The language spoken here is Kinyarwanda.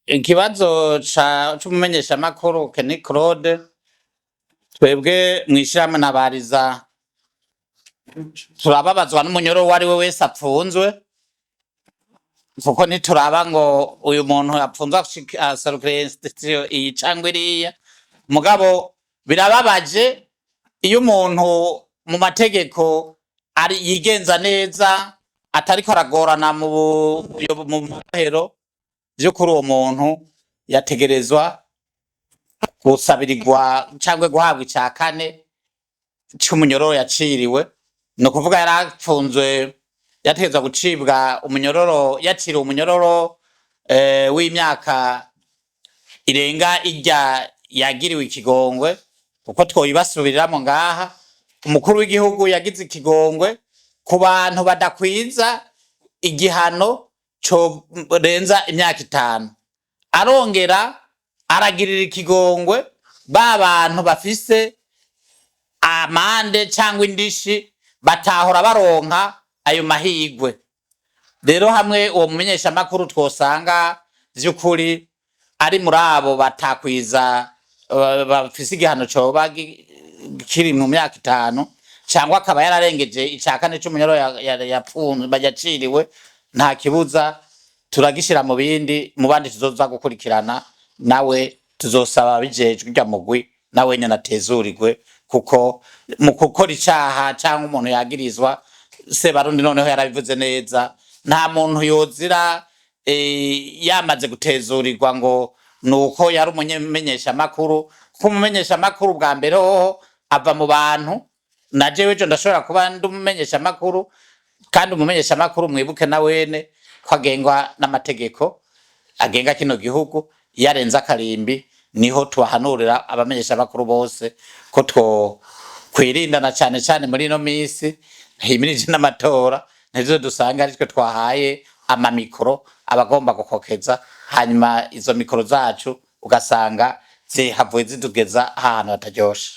Ikibazo c'umumenyesha makuru Kenny Claude twebwe mwishirahamwe nabariza turababazwa n'umunyoro wari we wese apfunzwe kuko ntituraba ngo uyu muntu yapfunzwe asarukire institution iyi cangwe iriya mugabo birababaje iyo umuntu mu mategeko ari yigenza neza atariko aragorana mu mahero vy'ukuri uwo muntu yategerezwa gusabirirwa cangwe guhabwa ica kane c'umunyororo yaciriwe no kuvuga yarapfunzwe yategerezwa gucibwa umunyororo yaciriwe umunyororo w'imyaka irenga irya yagiriwe ikigongwe kuko twoyibasubiriramo ngaha umukuru w'igihugu yagize ikigongwe ku bantu badakwiza igihano co renza imyaka 5 arongera aragirira ikigongwe ba bantu bafise amande cyangwa indishi batahora baronka ayo mahigwe rero hamwe uwo mumenyesha makuru twosanga vy'ukuri ari muri abo batakwiza bafise igihano coba kiri mu myaka 5 cyangwa akaba yararengeje icakane c'umunyoro yapfunzwe bajaciriwe nta kibuza turagishira mu bindi mu bandi tuzoza gukurikirana nawe tuzosaba bijejwe rya mugwi nawe nyana tezurirwe kuko mu gukora icaha cyangwa umuntu yagirizwa se barundi noneho yarabivuze neza nta muntu yozira yamaze gutezurirwa ngo nuko yari umumenyesha makuru kuko umumenyesha makuru bwa mbere ho ava mu bantu najewe jo ndashobora kuba ndumumenyesha makuru kandi umumenyesha makuru mwibuke na wene kwagengwa n'amategeko agenga kino gihugu yarenza akarimbi niho twahanurira abamenyesha makuru bose ko two kwirindana cyane cyane muri no misi himirije n'amatora nizo dusanga aritwe twahaye amamikro abagomba gukokeza hanyuma izo mikro zacu ugasanga zihavuye zitugeza ahantu hataryoshe.